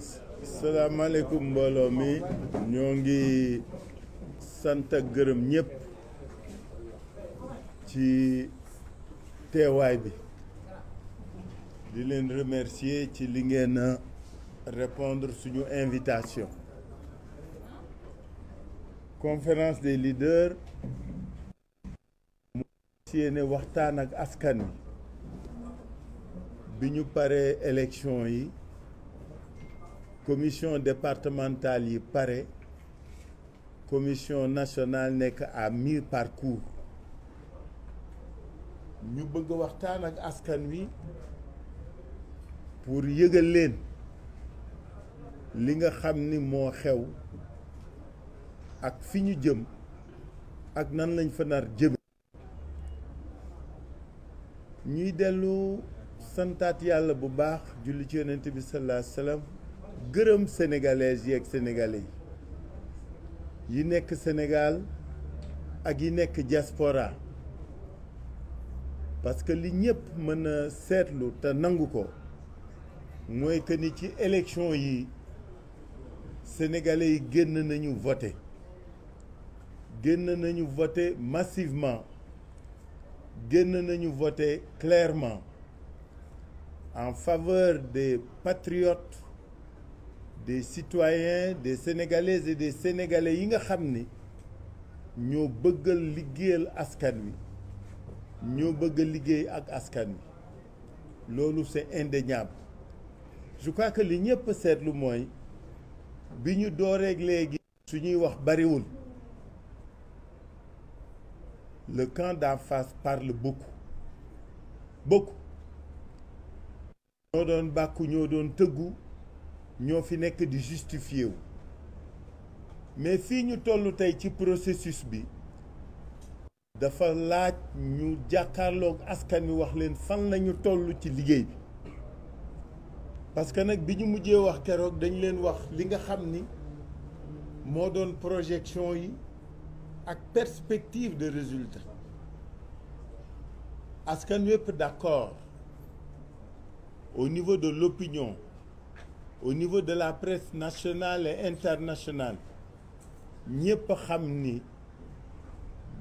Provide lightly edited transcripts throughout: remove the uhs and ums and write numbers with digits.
salaamaaleykum mbooloo mi ñoo ngi sant ak gërëm ñëpp ci teewaay bi di leen remercier ci li ngeen répondre suñu invitation. Conférence des leaders mu yéene waxtaan ak askan wi bi ñu paree élection yi commission départementale yi pare commission nationale nekk à mi-parcours ñu bëgg waxtaan ak askan wi pour yëgal leen li nga xam ni moo xew ak fi ñu jëm ak nan lañ fa nar jëm. ñuy dellu santaat yàlla bu baax julli ci yonent bi sallallahu alayhi wa sallam gërëm sénégalaises yi ak sénégalais yi nekk Sénégal ak yi nekk diaspora parce que li ñëpp mën a seetlu te nangu ko mooy que ni ci élection yi sénégalais yi génn nañu voter massivement génn nañu voter clairement en faveur des patriotes, des citoyens, des Sénégalaises et des Sénégalais yi nga xam ni ñoo bëggal liggéeyal askan wi ñoo bëgg liggéey ak askan wi loolu c'est indéniable. Je crois que li ñëpp seetlu mooy bi ñu dooreeg léegi suñuy wax bariwul. Le camp d'en face parle beaucoup ñoo doon bàkku ñoo doon tëggu ñoo fi nekk di justifié wu mais fii ñu toll tey ci processus bi dafa laaj ñu jàkkaarloog askan wi wax leen fan lañu toll ci liggéey bi parce que nag bi ñu mujjee wax keroog dañ leen wax li nga xam ni moo doon projection yi ak perspective de résultat askan wépp d'accord au niveau de l'opinion au niveau de la presse nationale et internationale ñëpp xam ni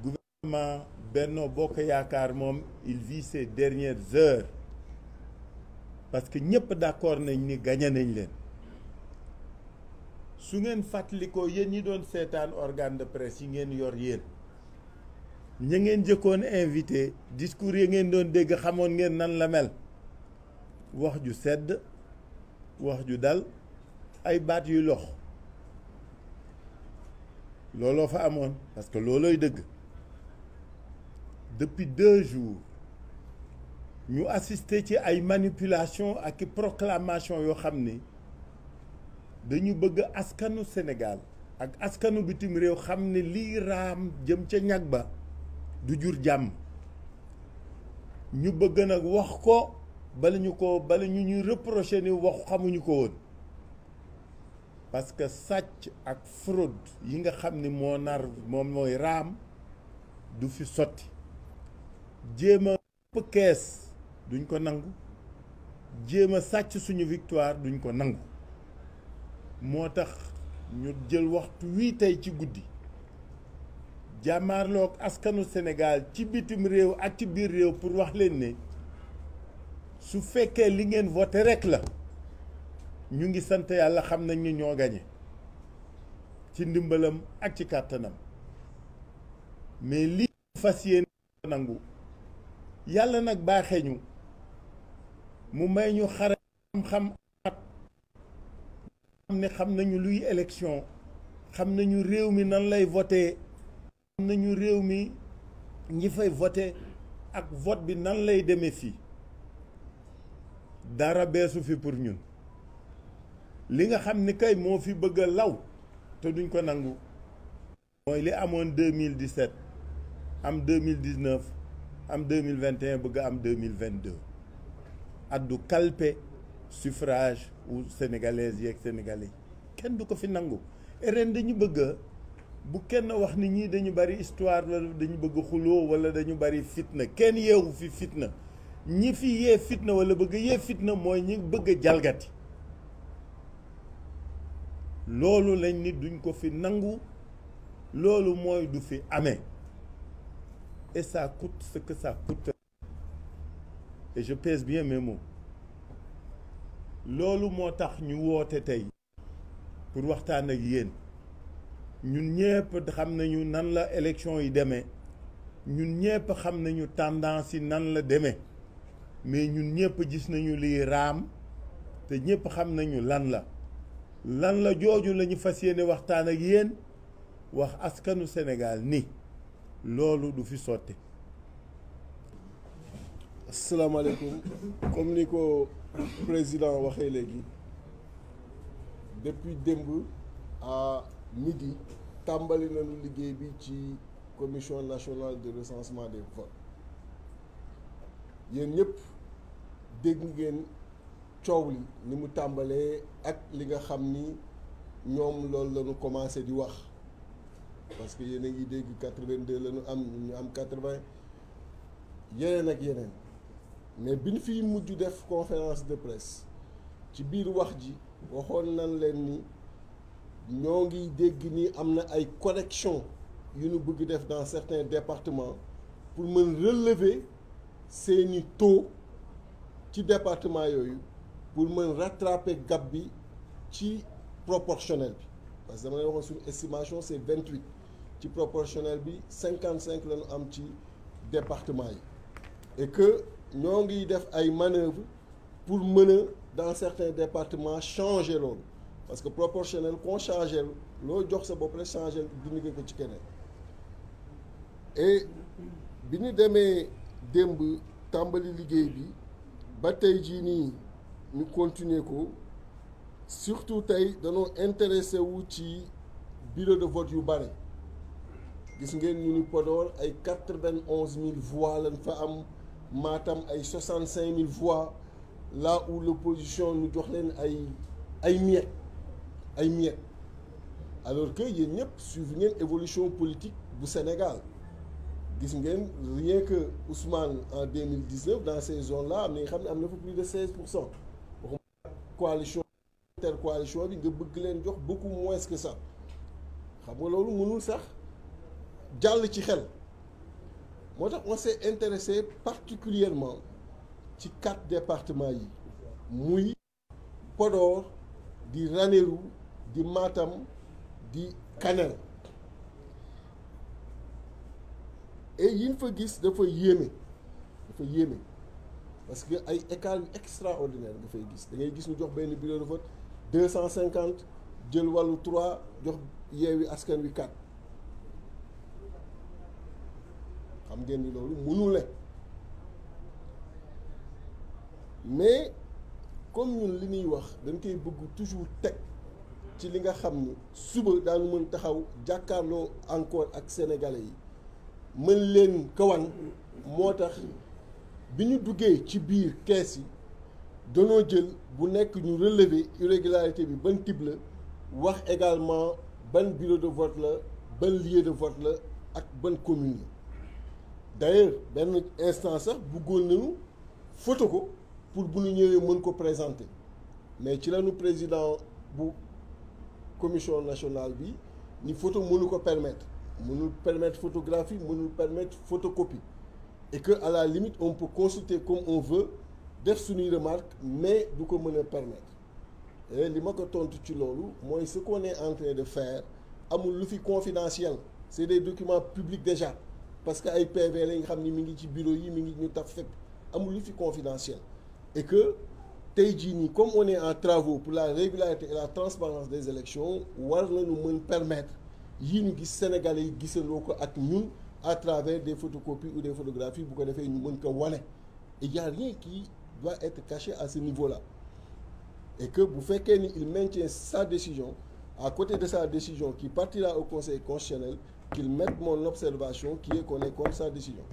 gouvernement Benno Bokk Yaakaar moom il vit ses dernières heures parce que ñëpp d'accord nañ ni gagné nañ leen su ngeen fàttalikoo yéen ñi doon seetaan organe de presse yi ngeen yor yéen ña ngeen jëkkoon invité discours yi ngeen doon dégg xamoon ngeen nan la mel wax ju sedd wax ju dal ay baat yu lox looloo fa amoon parce que loolooy dëgg depuis 2 jours ñu assister ci ay manipulation ak proclamation yoo xam ni dañu bëgg askanu Sénégal ak askanu bitim réew xam ne lii raam jëm ca ñag ba du jur jàmm ñu bëgg nag wax ko bala ñu ñuy reprocher ni wax xamuñu ko woon parce que sàcc ak fraude yi nga xam ni moom mooy raam du fi sotti jéem a ëpp kees duñ ko nangu jéem a sàcc suñu victoire duñ ko nangu moo tax ñu jël waxtu wii tey ci guddi jàmmaarloog askanu Sénégal ci bitim réew ak ci biir réew pour wax leen ne su fekkee li ngeen voté rek la ñu ngi sant yàlla xam nañ ni ñoo gañe ci ndimbalam ak ci kàttanam mais li fas yéene nangu yàlla nag baaxee ñu mu may ñu xare xam-xam xam nañu luy élection xam nañu réew mi nan lay voté xam nañu réew mi ñi fay voté ak vote bi nan lay demee fii dara beesu fi pour ñun li nga xam ni kay moo fi bëgg a law te duñ ko nangu mooy li amoon 2017 am 2019 am 2021 bëgg am 2022 addu kalpe suffrage ou sénégalaises yeeg sénégalais kenn du ko fi nangu ren dañu bëgg bu kenn wax ni ñii dañu bari histoire wala dañu bëgg xuloo wala dañu bari fitna kenn yeewu fi fitna ñi fi yee fitna wala bëgg yee fitna mooy ñi bëgg jalgati loolu lañ ni duñ ko fi nangu loolu mooy du fi amee et ça coûte ce que ça coûte et je pèse bien mes mots loolu moo tax ñu woote tey pour waxtaan ak yéen ñun ñëpp xam nañu nan la élection yi demee ñun ñëpp xam nañu tendance yi nan la demee mais ñun ñëpp gis nañu lii raam te ñëpp xam nañu lan la jooju la ñu fas yéene waxtaan ak yéen wax askanu Sénégal ni loolu du fi sotti. asalaamaaleykum comme ni ko président waxee léegi depuis démb à midi tàmbali nañu liggéey bi ci commission nationale de recensement des votes yéen ñëpp dégg ngeen coow li ni mu tàmbalee ak li nga xam ni ñoom loolu la ñu commencé di wax parce que yéen a ngi dégg 82 la ñu am ñu am 80 yeneen ak yeneen mais bi ñu fiy mujj def conférence de presse ci biir wax ji waxoon nañ leen ni ñoo ngi dégg ni am na ay correction yu ñu bëgg def dans certains départements pour mën relever seeni taux ci département yooyu pour mën rattraper gap bi ci proportionnel bi parce que dama lay waxoon suñu estimation c'est 28 ci proportionnel bi 55 la ñu am ci département yi et que ñoo ngi def ay manœuvres pour mën a dans certains départements changer loolu parce que proportionnel qu'on changer loo jox sa bopp rek changer dindi nga ko ci keneen et bi ñu demee démb tàmbali liggéey bi ba tey jii nii ñu continuer ko surtout tey dañoo intéressé wu ci bureau de vote yu bare gis ngeen ñu ni Podor ay 91 000 voix lañ fa am Matam ay 65 000 voix là où l'opposition ñu jox leen ay miettes alors que yéen ñëpp suivre ngeen évolution politique bu Sénégal gis ngeen rien que Ousmane en 2019 dans ces zones là am na nga xam ne am na fa plus de 16% waxuma coalition intercoalition bi nga bëgg leen jox beaucoup moins que ça xam nga loolu mënul sax jàll ci xel moo tax on s'est intéressé particulièrement ci 4 départements yi muy Podor di Ranérou di Matam di Kanel et yiñ fa gis dafa yéeme parce que ay écart yu extraordinaire nga fay gis da ngay gis ñu jox benn bureau de vote 250 jël wàllu 3 jox Yewwi Askan Wi 4 xam ngeen ni loolu mënul ne mais comme ñun li ñuy wax dañ koy bëgg toujours teg ci li nga xam ni suba daanu mën taxaw jàkkaarloo encore ak sénégalais yi mën leen kawan moo tax bi ñu duggee ci biir kees yi danoo jël bu nekk ñu relever irrégularité bi ban type la wax également ban bureau de vote la ban lieu de vote la ak ban commune la d'ailleurs benn instant sax bëggoon nañu photo ko pour bu ñu ñëwee mën ko présenter mais ci lañu président bu commission nationale bi ni photo mënu ko mënul permettre photographie mënul permettre photocopie et que à la limite on peut consulter comme on veut def suñuy remarque mais du ko mën a permettre et li ma ko tontu ci loolu mooy ce qu'on est en train de faire amul lu fi confidentiel c'est des documents publics déjà parce que ay PV la nga xam ni mi ngi ci bureau yi mi ngi ñu taf fépp amul lu fi confidentiel et que tey jii nii comme on est en travaux pour la régularité et la transparence des élections war nañu mën permettre yii ñu gis Sénégalais yi gisandoo ko ak ñun à travers des photocopies ou des photographies bu ko defee ñu mën ko wane et il y a rien qui doit être caché à ce niveau-là et que bu fekkee ni il maintient sa décision à côté de sa décision qui partira au Conseil constitutionnel qu'il mette mon observation qui est qu'on est contre sa décision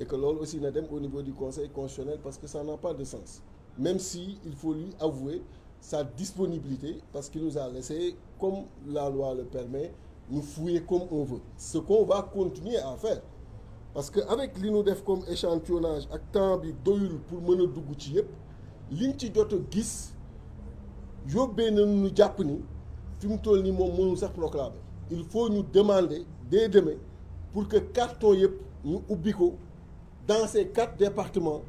et que loolu aussi na dem au niveau du Conseil constitutionnel parce que ça n'a pas de sens même si il faut lui avouer sa disponibilité parce qu'il nous a laissé comme la loi le permet nous fouiller comme on veut ce qu'on va continuer à faire parce que avec li ñu def comme échantillonnage ak temps bi doyul pour mën a dugg ci yëpp liñ ci jot a gis yóbbee nañu ñu jàpp ni fi mu toll nii moom mënul sax proclamer. Il faut ñu demander dès demain pour que carton yëpp ñu ubbi ko dans ces 4 départements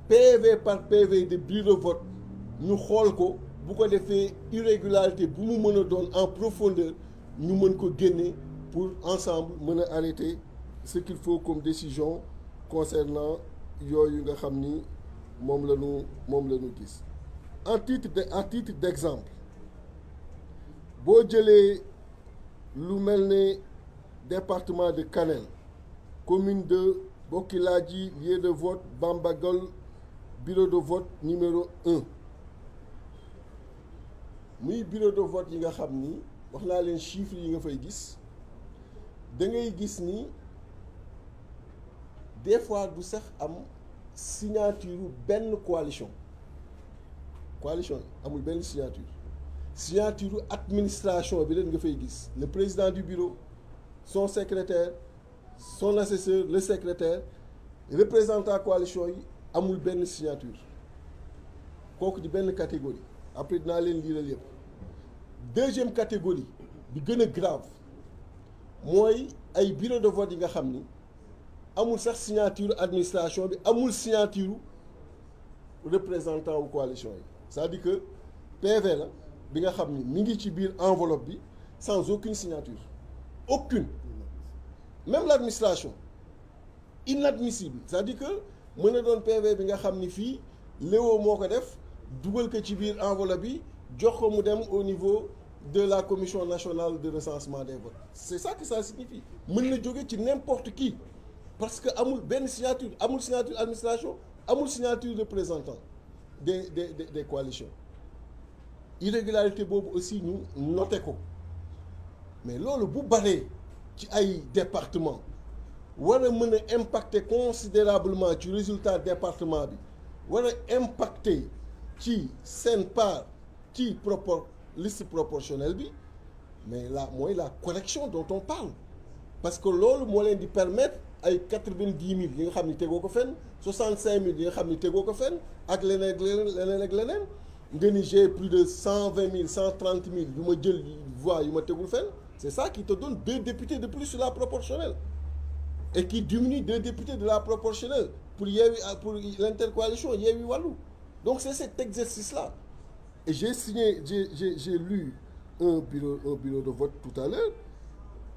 PV par PV de bureau de vote ñu xool ko bu ko defee irrégularité bu mu mën a doon en profondeur ñu mën ko génne pour ensemble mën a arrêter ce qu'il faut comme décision concernant yooyu nga xam ni moom la ñu gis. En titre d'exemple boo jëlee lu mel ne département de Kanel commune de Bokiladji lieu de vote Bambagol bureau de vote numéro 1 muy bureau de vote yi nga xam ni wax naa leen chiffres yi nga fay gis da ngay gis ni des fois du sax am signature benn coalition amul benn signature administration bi leen nga fay gis le président du bureau son secrétaire son assesseur le secrétaire représentant coalition yi amul benn signature kooku di benn catégorie après dinaa leen liiral yëpp. Deuxième catégorie bi gën a grave mooy ay bureau de vote yi nga xam ni amul sax signature administration bi amul signature représentant wu coalition yi c'est-à-dire que PV la bi nga xam ni mi ngi ci biir enveloppe bi sans aucune signature aucune même l'administration inadmissible c'est-à-dire que mën na doon PV bi nga xam ni fii Léo moo ko def dugal ko ci biir enveloppe bi jox ko mu dem au niveau de la commission nationale de recensement des votes c'est ça que ça signifie mën na jóge ci n'importe qui parce que amul benn signature amul signature administration amul signature représentant des coalitions irrégularité boobu aussi ñu noté ko mais loolu bu baree ci ay département war a mën a impacter considérablement ci résultat département bi war a impacter ci seen part ci liste proportionnelle bi mais là mooy la correction dont on parle parce que loolu moo leen di permettre ay 90 000 yi nga xam ni tegoo ko fenn 65 000 yi nga xam ni tegoo ko fenn ak leneen nga ni j'ai plus de 120 000 130 000 yu ma jël voix yu ma tegul fenn c'est ça qui te donne 2 députés de plus sur la proportionnelle et qui diminue 2 députés de la proportionnelle pour l'intercoalition Yewwi Wallu. Donc c'est cet exercice-là. Et j'ai lu un bureau de vote tout à l'heure,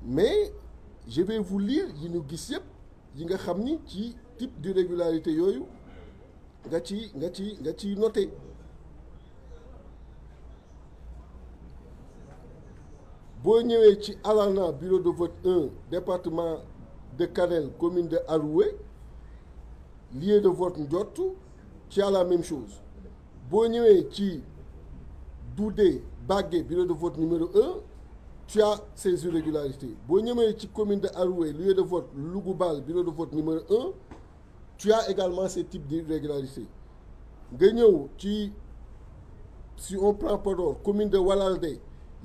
mais je vais vous lire yi ñu gis yëpp yi nga xam ni ci type d'irrégularité yooyu nga ci noté. Boo ñëwee ci Alana bureau de vote 1 département de Kanel commune de Aroué lieu de vote Ndiottou tu as la même chose. Boo ñëwee ci Doudé Bagué bureau de vote numéro 1 tu as ces irrégularités. Boo ñëwee ci commune de Aroué lieu de vote Lougoubal bureau de vote numéro 1 tu as également ces types d'irrégularités. Nga ñëw ci si on prend Podor commune de Walalde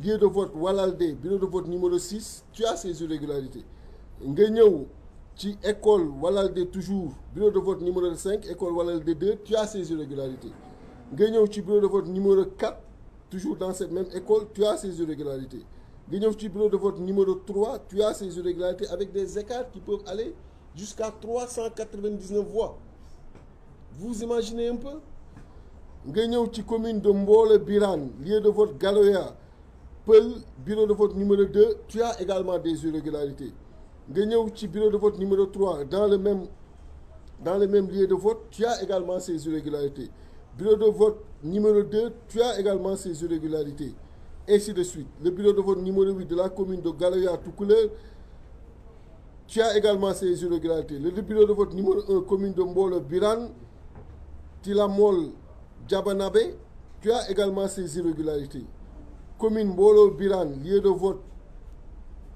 lieu de vote Walalde bureau de vote numéro 6 tu as ces irrégularités. Nga ñëw ci école Walalde toujours bureau de vote numéro 5 école Walalde 2 tu as ces irrégularités. Nga ñëw ci bureau de vote numéro 4 toujours dans cette même école tu as ces irrégularités. Nga ñëw ci bureau de vote numéro 3 tu as ces irrégularités avec des écarts qui peuvent aller jusqu'à 399 voix. Vous imaginez un peu. Nga ñëw ci commune de Mbole Birane lieu de vote Galoya Peul bureau de vote numéro 2 tu as également des irrégularités. Nga ñëw ci bureau de vote numéro 3 dans le même lieu de vote tu as également ces irrégularités. Bureau de vote numéro 2 tu as également ces irrégularités, ainsi de suite. Le bureau de vote numéro 8 de la commune de Galoya Toucouleur tu as également ces irrégularités. Le bureau de vote numéro 1 commune de Mbolo Birane Tilamol Diabanabé tu as également ces irrégularités. Commune Mbolo Birane lieu de vote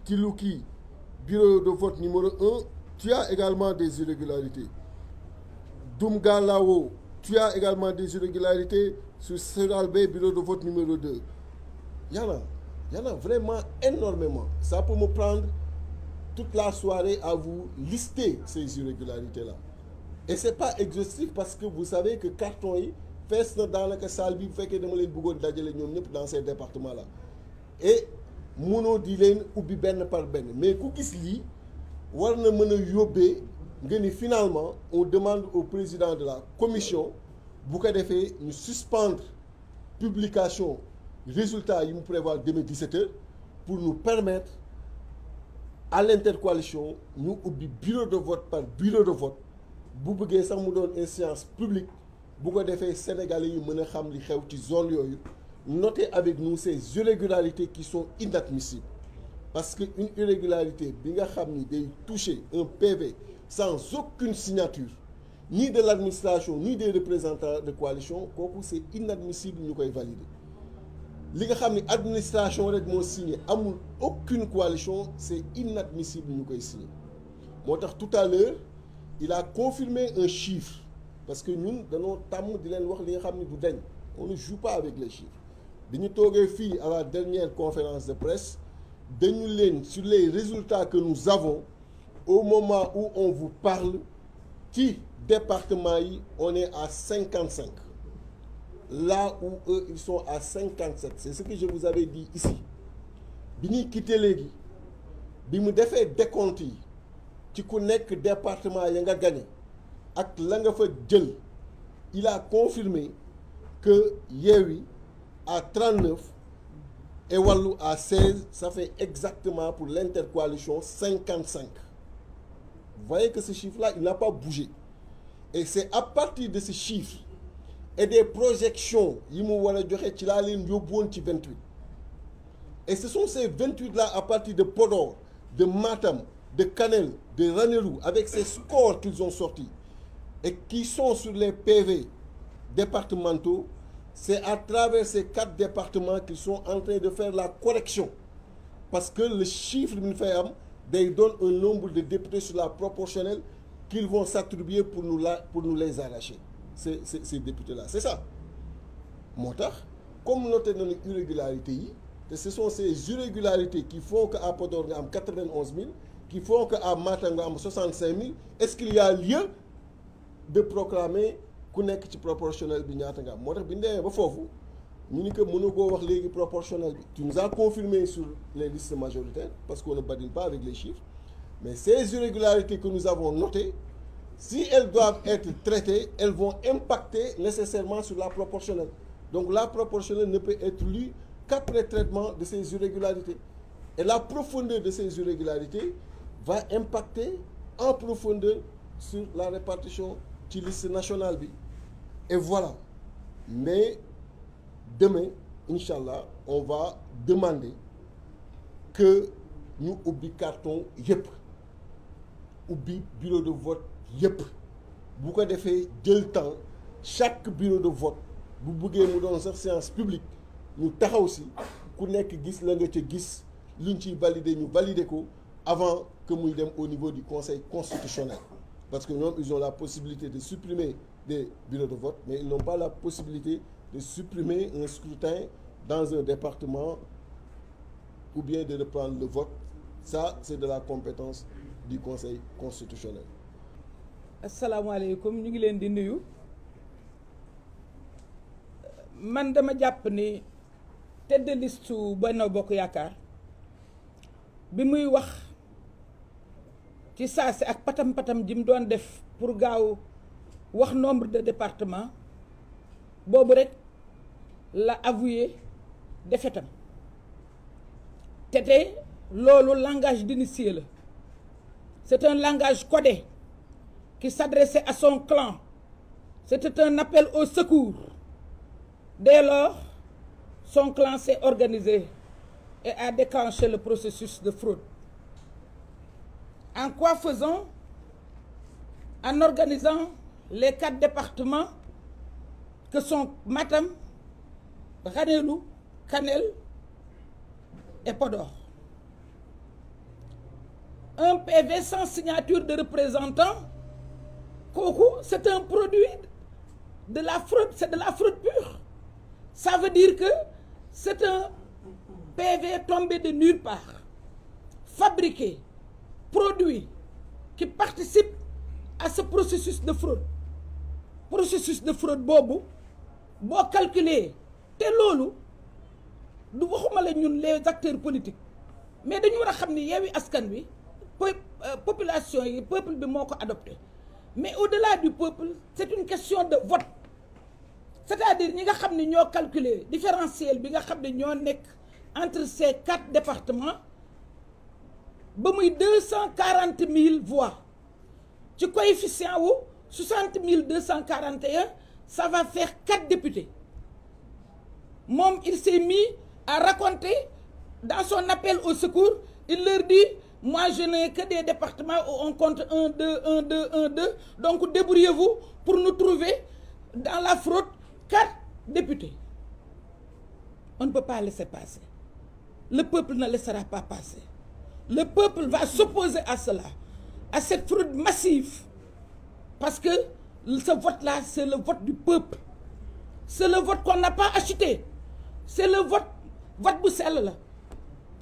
Tilouki bureau de vote numéro 1 tu as également des irrégularités. Doumgalao tu as également des irrégularités sur Seralbé bureau de vote numéro 2. Il y en a vraiment énormément. Ça peut me prendre toute la soirée à vous lister ces irrégularités-là. Et c'est pas exhaustif parce que vous savez que carton yi fees na daanaka salle bi bu fekkee dama leen bëggoon dajale ñoom ñëpp dans ces départements-là. et mënoo di leen ubbi benn par benn mais ku gis lii war na mën a yóbbee nga ni finalement on demande au président de la commission bu ko defee ñu suspendre publication résultat yi mu prévoir demain 17h pour nous permettre à l'intercoalition ñu ubbi bureau de vote par bureau de vote bu bëggee sax mu doon une séance publique bu ko defee sénégalais yi mën a xam li xew ci zone yooyu. Notez avec nous ces irrégularités qui sont inadmissibles parce que une irrégularité bi nga xam ni day toucher un PV sans aucune signature ni de l'administration ni des représentants de coalition kooku c'est inadmissible ñu koy valider li nga xam ni administration rek moo signé amul aucune coalition c'est inadmissible ñu koy signé moo tax tout à l'heure il a confirmé un chiffre parce que ñun dañoo tàmm di leen wax li nga xam ni du dañ on ne joue pas avec les chiffres bi ñu toogee fii à la dernière conférence de presse dañu leen sur les résultats que nous avons au moment où on vous parle ci département yi on est à 55 là où eux ils sont à 57 c'est ce que je vous avais dit ici bi ñuy quitté léegi bi mu defee décompte yi ci ku nekk département ya nga gagné ak la nga fa jël il a confirmé que Yewwi à 39 et Wallu à 16 ça fait exactement pour l'intercoalition 55. Vous voyez que ce chiffre-là il n'a pas bougé et c'est à partir de ce chiffre et des projections yi mu war a joxe ci laa leen yóbbu woon ci 28 et ce sont ces 28 là à partir de Podor de Matam de Kanel de Ranérou avec ces scores qu'ils ont sortis et qui sont sur les PV départementaux. C'est à travers ces 4 départements qu'ils sont en train de faire la correction parce que le chiffre bi ñu fay am day donne un nombre de députés sur la proportionnelle qu'ils vont s'attribuer pour nous les arracher ces députés-là c'est ça moo tax comme noté nañu irrégularité yi te ce sont ces irrégularités qui font que à Podor nga am 91 000 qui font que à Matam nga am 65 000 est-ce qu'il y a lieu de proclamer ku nekk ci proportionnel bi ñaata nga am moo tax bi ñu demee ba foofu ñu ni que mënu koo wax léegi proportionnel bi tu nous as confirmé sur les listes majoritaires parce qu'on ne badine pas avec les chiffres mais ces irrégularités que nous avons notées si elles doivent être traitées elles vont impacter nécessairement sur la proportionnelle donc la proportionnelle ne peut être lue qu'après traitement de ces irrégularités et la profondeur de ces irrégularités va impacter en profondeur sur la répartition ci liste nationale bi et voilà mais demain inchallah on va demander que ñu ubbi carton yépp ubbi bureau de vote yépp bu ko defee jël temps chaque bureau de vote bu bëggee mu doon sax séance publique ñu taxaw si ku nekk gis la nga ca gis luñ ciy valider ñu valider ko avant que muy dem au niveau du conseil constitutionnel parce que ñoom ils ont la possibilité de supprimer des bureaux de vote mais ils n'ont pas la possibilité de supprimer un scrutin dans un département ou bien de reprendre le vote ça c'est de la compétence du conseil constitutionnel. asalaamaaleykum ñu ngi leen di nuyu man dama jàpp ni tête de liste Benno Bokk Yaakaar bi muy wax ci saasi ak patam-patam ji mu doon def pour gaaw wax nombre de départements boobu rek la avoué défaitam te loolu langage d'initié la c'est un langage codé qui s'adressait à son clan c'était un appel au secours dès lors son clan s'est organisé et a déclenché le processus de fraude. En quoi faisant? En organisant les 4 départements que sont Matam, Ranérou, Kanel et Podor. Un PV sans signature de représentant, kooku c'est un produit de la fraude, c'est de la fraude pure. Ça veut dire que c'est un PV tombé de nulle part, fabriqué, produit, qui participe à ce processus de fraude. Processus de fraude boobu boo calculer te loolu du waxuma boole ñun les acteurs politiques mais dañu war a xam ni Yewwi Askan Wi population yi peuple bi moo ko adopté mais au-delà du peuple c'est une question de vote c'est-à-dire ñi nga xam ne ñoo calculer différentiel bi nga xam ne ñoo nekk entre ces 4 départements ba muy 240 000 voix ci coefficient wu 60 241 ça va faire 4 députés moom il s'est mis à raconter dans son appel au secours il leur dit moi je n'ai que des départements où on compte 1 2 1 2 1 2 donc débrouillez-vous pour nous trouver dans la fraude 4 députés. On ne peut pas laisser passer. Le peuple ne laissera pas passer. Le peuple va s'opposer à cela, à cette fraude massive. Parce que ce vote-là, c'est le vote du peuple. C'est le vote qu'on n'a pas acheté. C'est le vote bu sell la.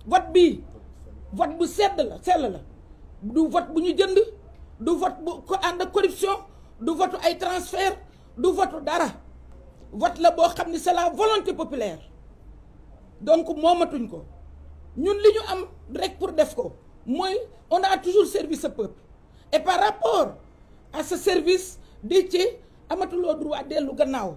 Vote bii vote bu sedd la sell la. Du vote bu ñu jënd, du vote bu ko ànd ak corruption, du vote ay transfert, du vote dara. Vote la boo xam ni c'est la volonté populaire. Donc moomatuñ ko. Ñun li ñu am rek pour def ko mooy on a toujours servi ce peuple. Et par rapport à ce service Déthié amatuloo droit dellu gannaaw.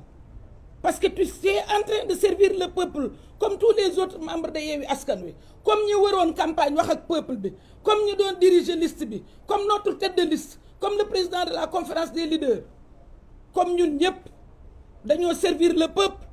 Parce que tu es en train de servir le peuple comme tous les autres membres de Yewwi Askan Wi comme ñi waroon campagne wax ak peuple bi comme ñi doon diriger liste bi comme notre tête de liste comme le président de la conférence des leaders comme ñun ñëpp dañoo servir le peuple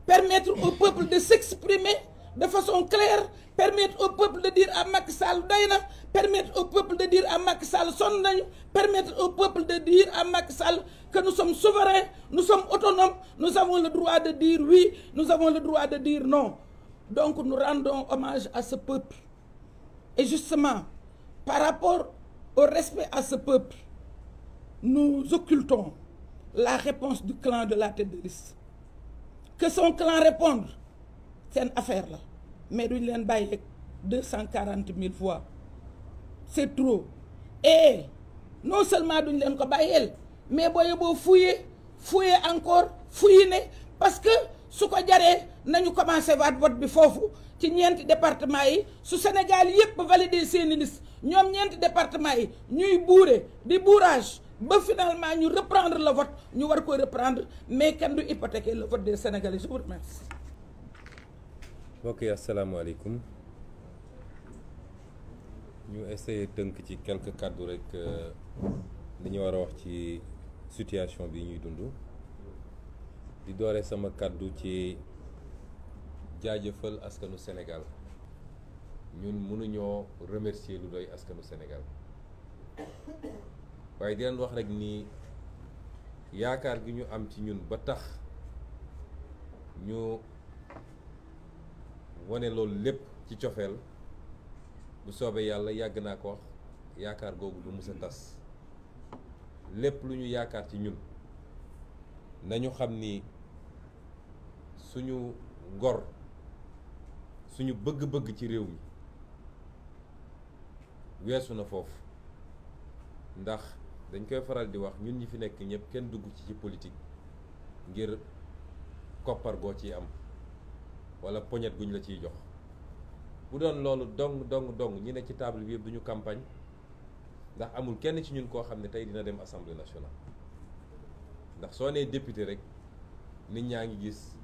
permettre au peuple de s'exprimer de façon claire permettre au peuple de dire à Macky Sall doy na permettre au peuple de dire à Macky Sall sonn nañu permettre au peuple de dire à Macky Sall que nous sommes souverains nous sommes autonomes nous avons le droit de dire oui nous avons le droit de dire non. Donc nous rendons hommage à ce peuple et justement par rapport au respect à ce peuple nous occultons la réponse du clan de la tête de liste. Que son clan réponde c'est une affaire là mais duñ leen bàyyi rek 240 000 voix c'est trop et non seulement duñ leen ko bàyyeel mais booye boo fouiller encore fouiller ne parce que su ko jaree nañu commencé waat vote bi foofu ci ñeenti département yi su Sénégal yépp valider seeni liste ñoom ñeenti département yi ñuy buure di bourrage ba finalement ñu reprendre le vote ñu war ko reprendre mais kenn du hypothéquer le vote des Sénégalais. Je vous remercie. Ok, asalaamaaleykum ñu essayer tënk ci quelques kàddu rek li ñu war a wax ci situation bi ñuy dund di doore sama kàddu ci jaajëfal askanu Sénégal ñun mënuñoo remercier lu doy askanu Sénégal waaye di leen wax rek ni yaakaar gi ñu am ci ñun ba tax ñu wane loolu lépp ci cofeel bu soobee yàlla yàgg naa ko wax yaakaar googu du mës a tas lépp lu ñu yaakaar ci ñun nañu xam ni suñu ngor suñu bëgg-bëgg ci réew mi weesu na foofu ndax dañ koy faral di wax ñun ñi fi nekk ñëpp kenn dugg ci politique ngir koppar goo ciy am wala poñet guñ la ciy jox bu doon loolu dong ñi ne ci table bi yëpp duñu campagne ndax amul kenn ci ñun koo xam ne tey dina dem assemblée nationale ndax soo nee député rek nit ñaa ngi gis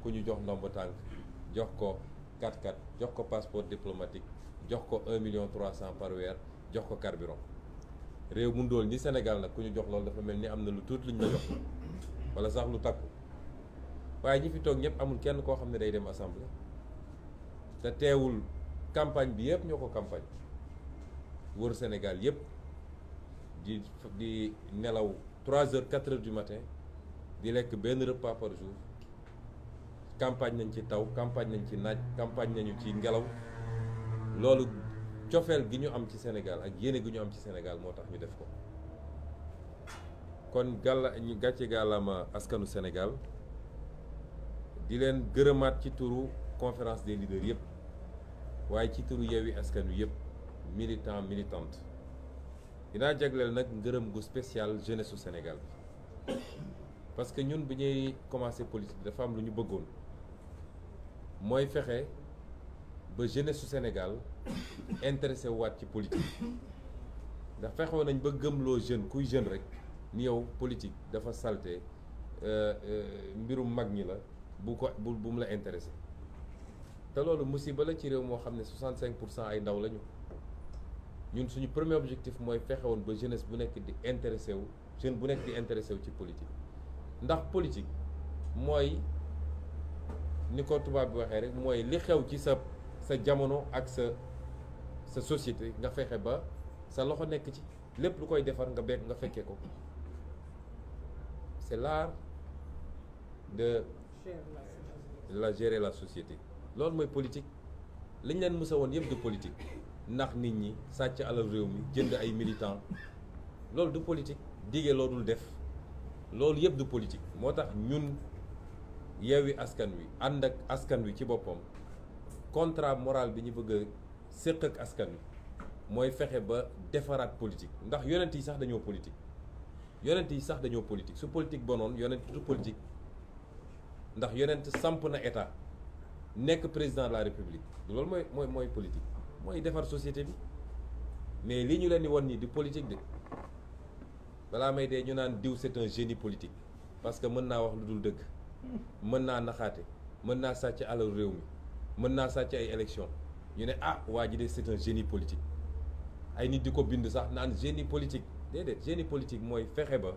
ku ñu jox ndomb tànk jox ko 4x4 jox ko passeport diplomatique jox ko 1,3 million par weer jox ko carburant réew mu ndóol ñi Sénégal nag ku ñu jox loolu dafa mel ni am na lu tuuti luñ la jox wala sax lu takku waaye ñi fi toog ñëpp amul kenn koo xam ne day dem assemblée te teewul campagne bi yëpp ñoo ko campagne wër Sénégal yëpp di nelaw 3 heures 4 heures du matin di lekk benn repas par jour campagne nañ ci taw campagne nañ ci naaj campagne nañu ci ngelaw loolu cofeel gi ñu am ci Sénégal ak yéene gi ñu am ci Sénégal moo tax ñu def ko kon ñu gàcce gàllama askanu Sénégal di leen gërëmaat ci turu conférence des leaders yëpp waaye ci turu Yewwi Askan Wi yëpp militant militante dinaa jagleel nag ngërëm gu spécial jeunesse su Sénégal bi parce que ñun bi ñuy commencé politique dafa am lu ñu bëggoon mooy fexe ba jeunesse su Sénégal intéressé waat ci politique ndax fexewoon nañ ba gëmloo jeune kuy jeune rek ni yow politique dafa salte mbirum mag ñi la bu mu la intéressé te loolu musiba la ci réew moo xam ne 65% ay ndaw lañu ñun suñu premier objectif mooy fexewoon ba jeunesse bu nekk di intéressé wu jeune bu nekk di intéressé wu ci politique ndax politique mooy ni ko tubaab bi waxee rek mooy li xew ci sa jamono ak sa société nga fexe ba sa loxo nekk ci lépp lu koy defar nga fekkee ko c'est l'art de gérer la société loolu mooy politique liñ leen mësa woon yëpp du politique ndax nit ñi sàcc alal réew mi jënd ay militants loolu du politique dige loo dul def loolu yëpp du politique moo tax ñun Yewwi Askan Wi ànd ak askan wi ci boppam contrat moral bi ñu bëgg a séq ak askan wi mooy fexe ba defaraat politique ndax yonent yi sax dañoo politique su politique bonoon yonent du politique ndax yonent samp na état nekk président de la république loolu mooy politique mooy defar société bi mais li ñu leen di won nii du politique de balaa may dee ñu naan diw c'est un génie politique parce que mën naa wax lu dul dëgg mën naa naxaate mën naa sàcc alal réew mi mën naa sàcc ay élection ñu ne waa ji de c'est un génie politique ay nit di ko bind sax naan génie politique déedéet génie politique mooy fexe ba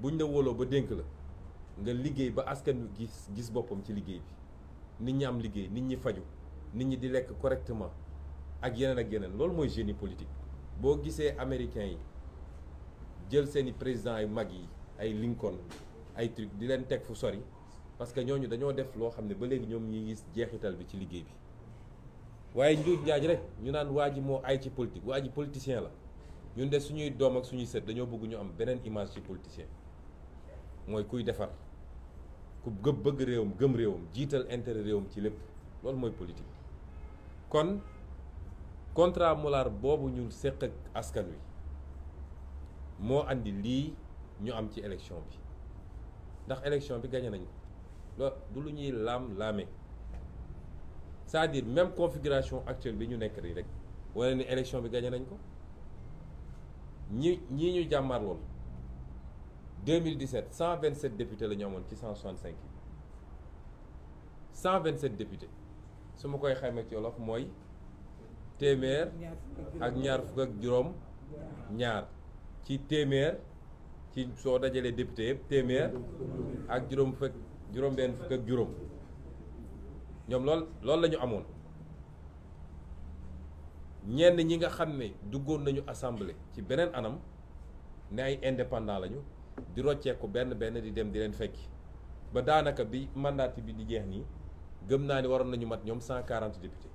buñ la wóoloo ba dénk la nga liggéey ba askan wi gis boppam ci liggéey bi nit ñi am liggéey nit ñi faju nit ñi di lekk correctement ak yeneen loolu mooy génie politique boo gisee américains yi jël seeni présidents yu mag yi ay Lincoln ay truc di leen teg fu sori parce que ñooñu dañoo def loo xam ne ba léegi ñoom ñi gis jeexital bi ci liggéey bi waaye njuuj njaaj rek ñu naan waa ji moo ay ci politique waa ji politicien la ñun de suñuy doom ak suñuy sët dañoo bëgg ñu am beneen image ci politicien mooy kuy defar ku bëgg réewam gëm réewam jiital intérêt réewam ci lépp loolu mooy politique kon contrat moral boobu ñu séq ak askan wi moo andi lii ñu am ci élection bi ndax élection bi gagné nañu loolu du lu ñuy laame c'est-à-dire même configuration actuelle bi ñu nekk rek wala ni élection bi gagné nañ ko ñii ñu jàmmaar lool 2017 127 députés la ñu amoon ci 165 yi 127 députés su ma koy xayma ci wolof mooy téeméer ak ñaar fukk ak juróom ñaar ci téeméer ci soo dajalee député yëpp téeméer ak juróom benn fukk ak juróom ñoom loolu la ñu amoon ñenn ñi nga xam ne duggoon nañu assemblée ci beneen anam ne ay indépendant lañu di rocceeku benn di dem di leen fekki ba daanaka bi mandat bi di jeex nii gëm naa ni waroon nañu mat ñoom 140 députés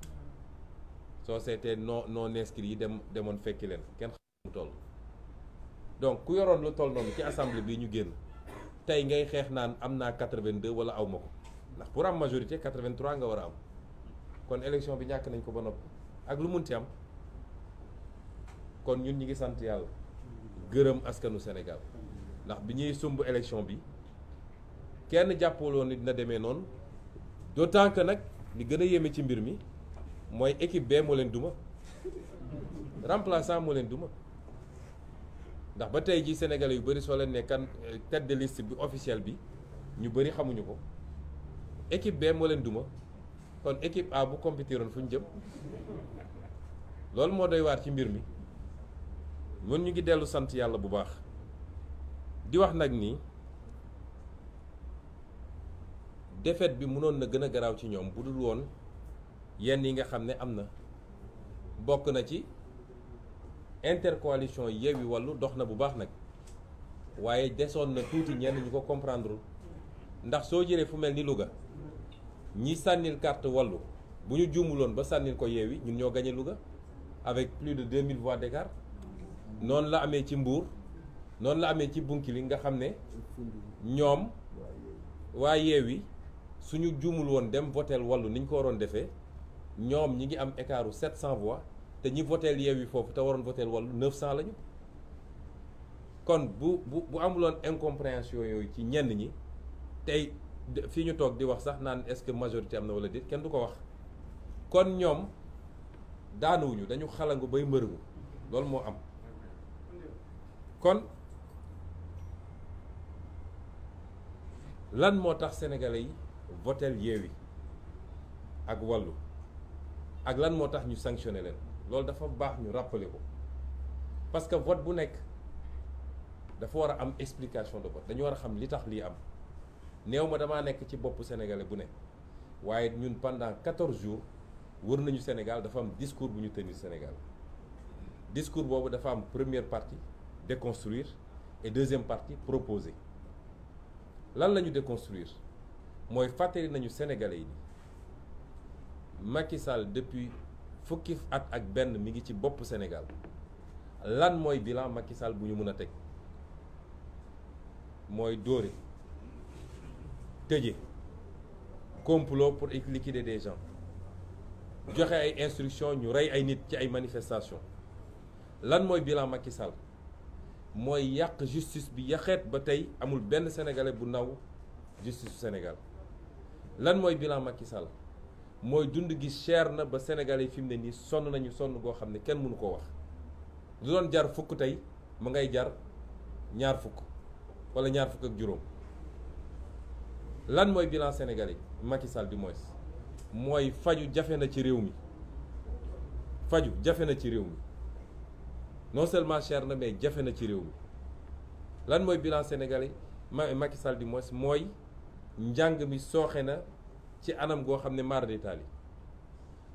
soo seetee non inscrits yi demoon fekki leen kenn xam mu toll. donc ku yoroon lu toll noonu ci assemblée bi ñu génn tey ngay xeex naan am naa 82 wala aw ma ko ndax pour am majorité 83 nga war a am kon élection bi ñàkk nañ ko ba noppi ak lu mun ci am kon ñun ñi ngi sant yàlla gërëm askanu Sénégal ndax bi ñuy sumb élection bi kenn jàppaloon ni dina demee noonu d'autant que nag li gën a yéeme ci mbir mi mooy équipe B moo leen duma remplaçant moo leen duma ndax ba tey jii Sénégalais yu bëri soo leen ne kan tête de liste bi officiel bi ñu bëri xamuñu ko équipe B moo leen duma kon équipe A bu compétiroon fu ñu jëm loolu moo doy waar ci mbir mi mun ñu ngi dellu sant yàlla bu baax di wax nag ni défaite bi mënoon na gën a garaaw ci ñoom bu dul woon yenn yi nga xam ne am na bokk na ci intercoalition Yewwi Wallu dox na bu baax nag waaye desoon na tuuti ñenn ñu ko comprendre ndax soo jëlee fu mel ni Louga ñi sànnil carte Wallu bu ñu juumuloon ba sànnil ko Yewwi ñun ñoo gagné Louga avec plus de 2000 voix d'écart noonu la amee ci Mbour noonu la amee ci Bounkiling nga xam ne ñoom waa Yewwi suñu juumul woon dem voteel Wallu ni ñu ko waroon defee ñoom ñi ngi am écart u 700 voix te ñi voteel Yewwi foofu te waroon voteel Wallu 900 lañu kon bu amuloon incompréhension yooyu ci ñenn ñi tey fii ñu toog di wax sax naan est-ce que majorité am na wala déet kenn du ko wax kon ñoom daanuwuñu dañu xalangu bay mbërëgu loolu moo am kon lan moo tax sénégalais yi votel Yewwi ak Wallu ak lan moo tax ñu sanctionné leen loolu dafa baax ñu rappeler ko parce que vote bu nekk dafa war a am explication de vote dañu war a xam li tax lii am néew ma damaa nekk ci boppu sénégalais bu ne waaye ñun pendant 14 jours wër nañu Sénégal dafa am discours bu ñu tenir Sénégal discours boobu dafa am première partie déconstruire et deuxième partie proposer lan la ñu déconstruire mooy fàttali nañu sénégalais yi Macky Sall depuis fukki at ak benn mi ngi ci bopp Sénégal lan mooy bilan Macky Sall bu ñu mën a teg mooy dóore tëje complot pour liquider des gens joxe ay instructions ñu rey ay nit ci ay manifestations lan mooy bilan Macky Sall mooy yàq justice bi yaxeet ba tey amul benn sénégalais bu naw justice su Sénégal lan mooy bilan Macky Sall mooy dund gi cher na ba sénégalais yi fi mu ne nii sonn nañu sonn goo xam ne kenn mënu koo wax lu doon jar fukk tey mu ngay jar ñaar fukk wala ñaar fukk ak juróom lan mooy bilan sénégalais Macky Sall du moins mooy faju jafe na ci réew mi faju jafe na ci réew mi non seulement cher na mais jafe na ci réew mi lan mooy bilan sénégalais Macky Sall du moins mooy njàng mi sooxe na ci anam goo xam ne mara d'Italie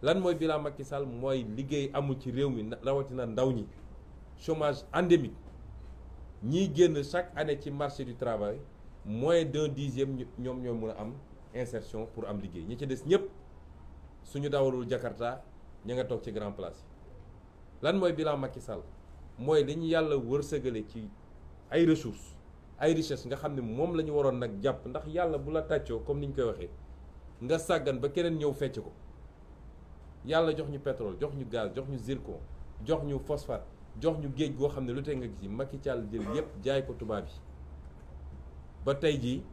lan mooy bilan Macky Sall mooy liggéey amul ci réew mi rawatina ndaw ñi chômage endémique ñiy génn chaque année ci marché du travail moins d'un dixième ñoom ñoo mën a am insertion pour am liggéey ñi ci des ñëpp suñu dawalul Jakarta ña nga toog ci grand place yi lan mooy bilan Macky Sall mooy li ñu yàlla wërsëgale ci ay ressources ay richesses nga xam ne moom la ñu waroon nag jàpp ndax yàlla bu la tàccoo comme ni ñu koy waxee nga sàggan ba keneen ñëw fecc ko yàlla jox ñu pétrole jox ñu gaz jox ñu zircon jox ñu phosphate jox ñu géej goo xam ne lu tey nga gis Macky Sall jël yépp jaay ko tubaab yi ba tey jii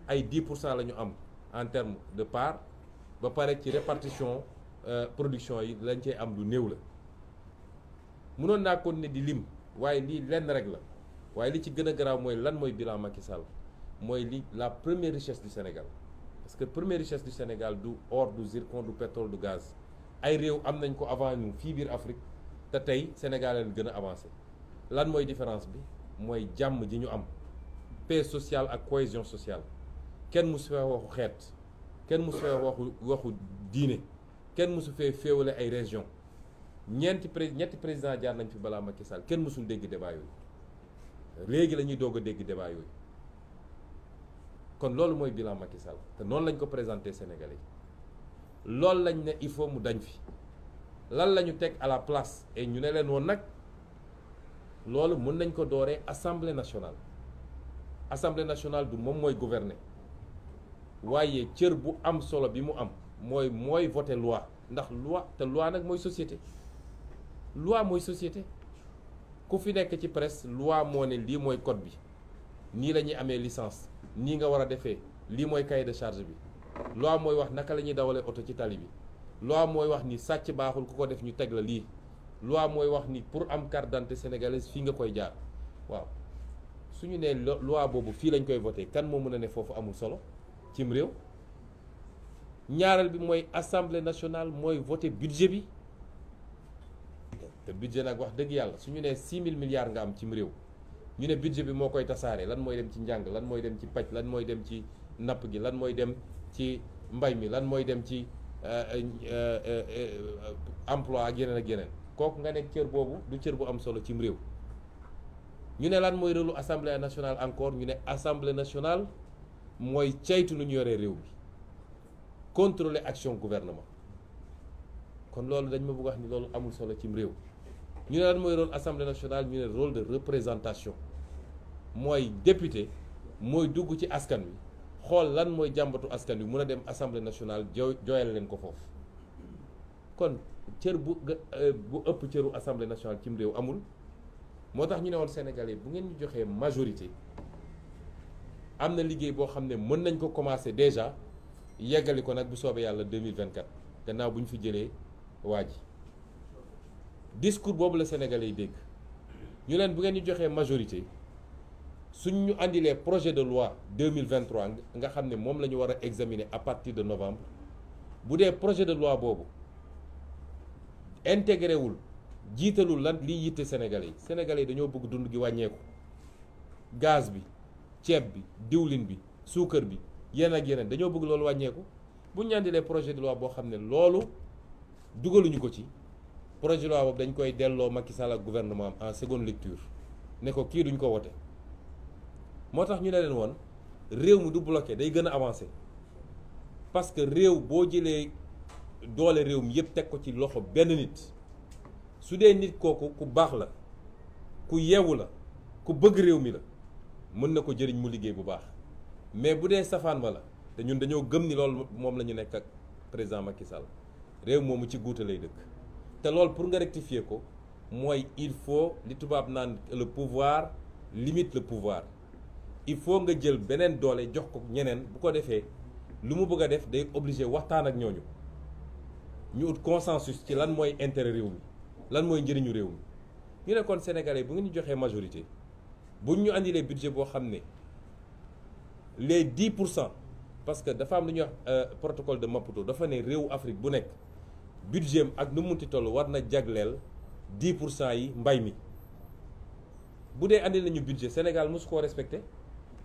ay 10% la ñu am en terme de part ba pare ci répartition production yi lañ cey am lu néew la mënoon naa ko ne di lim waaye lii lenn rek la waaye li ci gën a garaaw mooy lan mooy bilan Macky Sall mooy li la première richesse du Sénégal parce que première richesse du Sénégal du or du zircon du pétrole du gaz ay réew am nañ ko avant ñu fii biir Afrique te tey Sénégal leen gën a avancé lan mooy différence bi mooy jàmm ji ñu am paix sociale ak cohésion sociale kenn musu fee waxu xeet kenn musu fee waxu diine kenn musu fee féewale ay région ñetti président jaar nañ fi balaa Macky Sall kenn musul dégg débat yooyu léegi la ñuy doog a dégg débat yooyu kon loolu mooy bilan Macky Sall te noonu lañ ko présenté Sénégalais yi loolu lañ ne il faut mu dañ fi lan la ñu teg à la place et ñu ne leen woon nag loolu mën nañ ko dooree assemblée nationale du moom mooy gouverner waaye cër bu am solo bi mu am mooy voter loi ndax loi te loi nag mooy société ku fi nekk ci presse loi moo ne lii mooy code bi nii la ñuy amee licence nii nga war a defee lii mooy cahier de charge bi loi mooy wax naka la ñuy dawalee oto ci tali bi loi mooy wax ni sàcc baaxul ku ko def ñu teg la lii loi mooy wax ni pour am carte d'identité sénégalaise fii nga koy jaar waaw suñu nee loi boobu fii lañ koy voté kan moo mën a ne foofu amul solo cim réew ñaareel bi mooy assemblée nationale mooy voté budget bi te budget nag wax dëgg yàlla suñu nee 6000 milliards nga am cim réew ñu ne budget bi moo koy tasaare lan mooy dem ci njàng lan mooy dem ci paj lan mooy dem ci napp gi lan mooy dem ci mbay mi lan mooy dem ci emploi ak yeneen kooku nga ne cër boobu du cër bu am solo cim réew ñu ne lan mooy rôlu assemblée nationale encore ñu ne assemblée nationale mooy caytu lu ñu yoree réew bi contrôler action gouvernement kon loolu dañ ma bëgg wax ni loolu amul solo cim réew ñu ne lan mooy rôle assemblée nationale ñu ne rôle de représentation mooy député mooy dugg ci askan wi xool lan mooy jàmbatu askan wi mun a dem assemblée nationale jooyal leen ko foofu kon cër bu ëpp cëru assemblée nationale cim réew amul moo tax ñu ne woon Sénégalais bu ngeen ñu joxee majorité am na liggéey boo xam ne mën nañ ko commencer déjà yeggali ko nag bu soobee yàlla 2024 gannaaw bu ñu fi jëlee waa ji discours boobu la Sénégalais yi dégg ñu leen bu ngeen ñu joxee majorité suñ ñu andilee projet de loi 2023 nga xam ne moom la ñu war a examiner à partir de novembre bu dee projet de loi boobu intégré wul jiitalul lan liy yitte Sénégalais yi dañoo bëgg dund gi wàññeeku gaz bi ceeb bi diwlin bi suukar bi yeneen ak yeneen dañoo bëgg loolu wàññeeku bu ñu andilee projet de loi boo xam ne loolu dugaluñu ko ci projet de loi boobu dañ koy delloo Macky Sall ak gouvernement en seconde lecture ne ko kii duñ ko wote moo tax ñu ne leen woon réew mi du bloqué day gën a avancé parce que réew boo jëlee doole réew mi yëpp teg ko ci loxo benn nit su dee nit kooku ku baax la ku yeewu la ku bëgg réew mi la mën na ko jëriñ mu liggéey bu baax mais bu dee safaan ba la te ñun dañoo gëm ni loolu moom la ñu nekk ak président Macky Sall réew moomu ci guuta lay dëkk te loolu pour nga rectifier ko mooy il faut li tubaab naan le pouvoir limite le pouvoir il faut nga jël beneen doole jox ko ñeneen bu ko defee lu mu bëgg a def day obligé waxtaan ak ñooñu ñu ut consensus ci lan mooy intérêt réew mi lan mooy njëriñu réew mi ñu ne kon sénégalais bu ngeen ñu joxee majorité buñ ñu andilee budget boo xam ne les 10% parce que dafa am lu ñuy wax protocole de Maputo dafa ne réewu Afrique bu nekk budget ak nu mu munti toll war na jagleel 10% yi mbay mi bu dee andi nañu budget Sénégal mosu koo respecté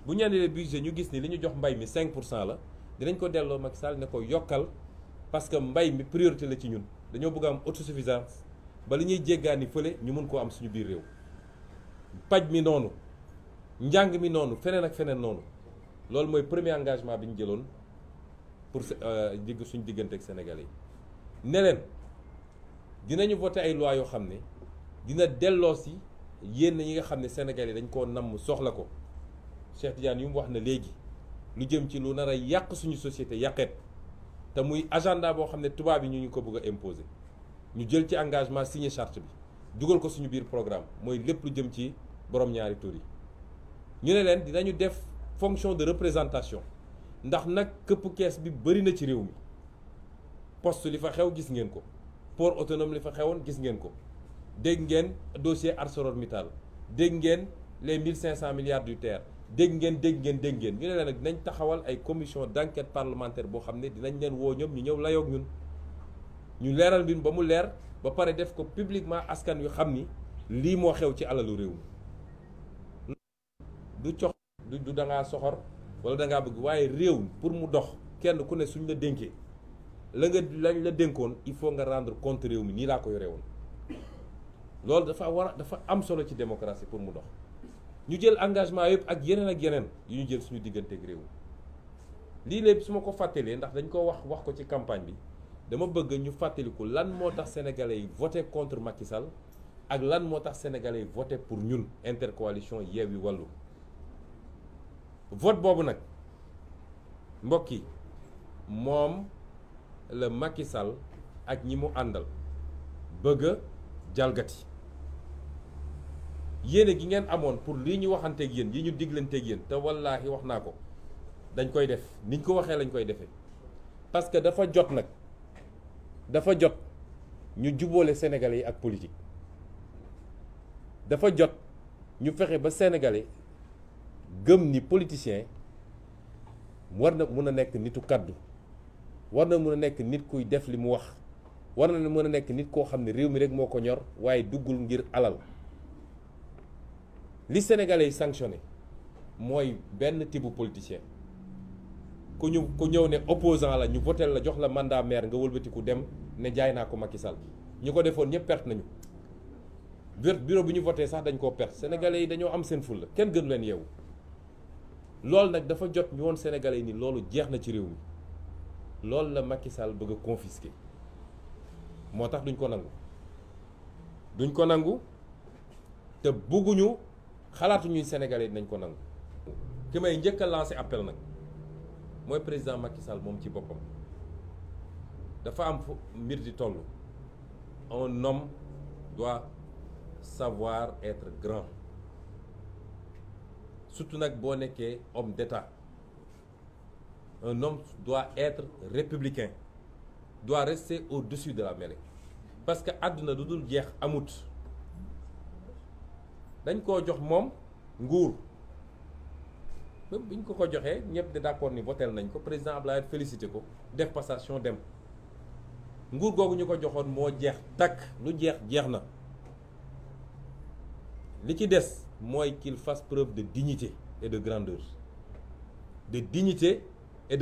bu ñu andilee budget ñu gis ni li ñu jox mbay mi 5% la dinañ ko delloo Macky Sall ne ko yokkal parce que mbay mi priorité la ci ñun dañoo bëgg am autosuffisance ba li ñuy jéggaani fële ñu mun koo am suñu biir réew paj mi noonu njàng mi noonu feneen ak feneen noonu loolu mooy premier engagement bi ñu jëloon pour suñu diggante ak Sénégalais yi ne leen dinañu voté ay loi yoo xam ne dina delloo si yéen yi nga xam ne Sénégalais dañ koo namm soxla ko Cheikh Tidiane yu mu wax na léegi lu jëm ci lu nar a yàq suñu société yàqeet te muy agenda boo xam ne tubaab yi ñu ko bëgg a imposer ñu jël ci engagement signé charte bi dugal ko suñu biir programme mooy lépp lu jëm ci borom ñaari tur yi ñu ne leen dinañu def fonction de représentation ndax nag këpp kees bi bëri na ci réew mi poste li fa xew gis ngeen ko port autonome li fa xewoon gis ngeen ko dégg ngeen dossier ArcelorMittal dégg ngeen les 1500 milliards du TER dégg ngeen ñu ne leen nag dinañ taxawal ay commission d'enquête parlementaire boo xam ne dinañ leen woo ñoom ñu ñëw layoog ñun ñu leeral mbir ba mu leer ba pare def ko publiquement askan wi xam ni lii moo xew ci alalu réew mi du cox du da ngaa soxor wala da ngaa bëgg waaye réew pour mu dox kenn ku ne suñ la dénkee lañ la dénkoon il faut nga rendre compte réew mi nii laa ko yore woon loolu dafa am solo ci démocratie pour mu dox ñu jël engagement yëpp ak yeneen yu ñu jël suñu digganteeg réew mi lii lépp su ma ko fàttalee ndax dañ ko wax ko ci campagne bi dama bëgg ñu fàttaliku lan moo tax sénégalais yi voté contre Macky Sall ak lan moo tax sénégalais yi voté pour ñun intercoalition Yewwi Wallu vote boobu nag mbokk yi moom la Macky Sall ak ñi mu àndal bëgg a jalgati yéene gi ngeen amoon pour lii ñu waxanteeg yéen yi ñu diglanteeg yéen te wallaahi wax naa ko dañ koy def niñ ko waxee lañ koy defee parce que dafa jot nag dafa jot ñu jubóole sénégalais yi ak politique dafa jot ñu fexe ba sénégalais gëm ni politicien war na mën a nekk nitu kaddu war na mën a nekk nit kuy def li mu wax war na mën a nekk nit koo xam ne réew mi rek moo ko ñor waaye duggul ngir alal li sénégalais yi sanctionné mooy benn type politicien ku ñëw ne opposant la ñu votel la jox la mandat maire nga wëlbatiku dem ne jaay naa ko Macky Sall ñu ko defoon ñëpp perte nañu bureau bi ñu voté sax dañ koo perte sénégalais yi dañoo am seen fulla kenn gënu leen yeewu loolu nag dafa jot ñu woon sénégalais yi ni loolu jeex na ci réew mi loolu la Macky Sall bëgg a confisquer moo tax duñ ko nangu te bëgguñu xalaatuñuy sénégalais yi dinañ ko nangu ki may njëkk a lancé appel nag mooy président Macky Sall moom ci boppam dafa am mbir di toll un homme doit savoir être grand surtout nag boo nekkee homme d'État un homme doit être républicain doit rester au-dessus de la mêlée parce que àdduna du dul jeex amut dañ koo jox moom nguur même biñ ko joxee ñëpp de d'accord ni votel nañ ko président Abdoulaye félicité ko def passation dem nguur googu ñu ko joxoon moo jeex takk lu jeex jeex na li ci des mooy qu'il fasse preuve de dignité et de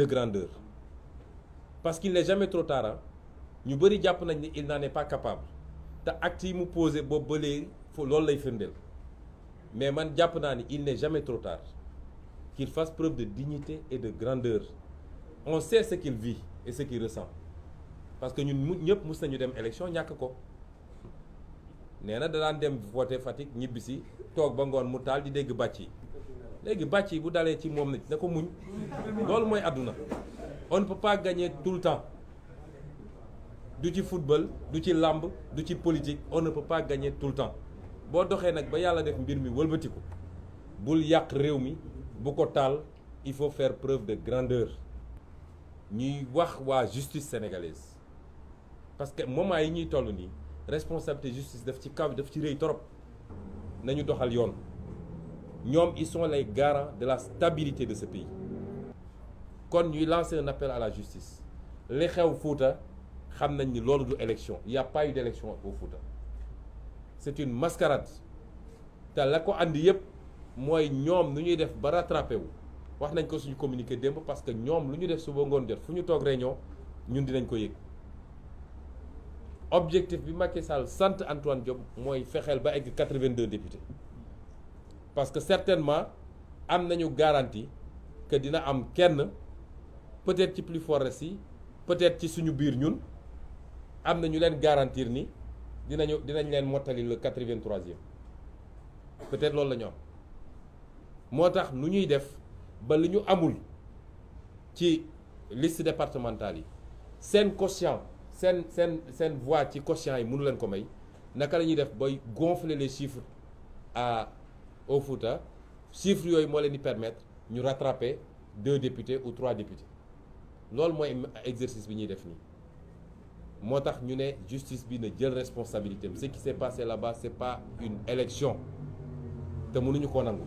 grandeur parce qu'il n'est jamais trop tard ñu bëri jàpp nañ ni il n'en est pas capable te acte yi mu posé boobu ba léegi loolu lay firndeel mais man jàpp naa ni il n'est jamais trop tard qu'il fasse preuve de dignité et de grandeur on sait ce qu'il vit et ce qu'il ressent parce que ñun ñëpp mus nañu dem élection ñàkk ko nee na da daan dem voter Fatick ñibbisi toog ba ngoon mu taal di dégg bàcc yi léegi bàcc yi bu dalee ci moom nit na ko muñ loolu mooy àdduna on ne peut pas gagner tout le temps du ci football du ci làmb du ci politique on ne peut pas gagner tout le temps boo doxee nag ba yàlla def mbir mi wëlbatiku bul yàq réew mi bu ko taal il faut faire preuve de grandeur ñuy wax waa justice sénégalaise parce que moment yi ñuy toll nii responsabilité justice daf ci kaw daf ci rëy torop nañu doxal yoon ñoom ils sont les garants de la stabilité de ce pays kon ñuy lancer un appel à la justice li xew Fouta xam nañ ni loolu du élection il y a pas eu d'élection au Fouta c'est une mascarade te la ko andi yëpp mooy ñoom nu ñuy def ba rattrapé wu wax nañ ko suñu communiqué démb parce que ñoom lu ñu def suba ngoon jot fu ñu toog réunion ñun dinañ ko yëg objectif bi Macky Sall sant Antoine Diome mooy fexeel ba egg 82 députés parce que certainement am nañu garantie que dina am kenn peut-être ci plus fort yi peut-être ci suñu biir ñun am na ñu leen garantir ni dinañ leen mottali le 83e peut-être loolu la ñu am moo tax nu ñuy def ba li ñu amul ci liste départementale yi seen quotient seen voix ci quotient yi mënu leen ko may naka la ñuy def bay gonfler les chiffres au Fouta chiffres yooyu moo leen di permettre ñu rattraper 2 députés ou 3 députés loolu mooy exercice bi ñuy def nii moo tax ñu ne justice bi na jël responsabilité ce qui s'est passé là-bas c'est pas une élection te mënuñu ko nangu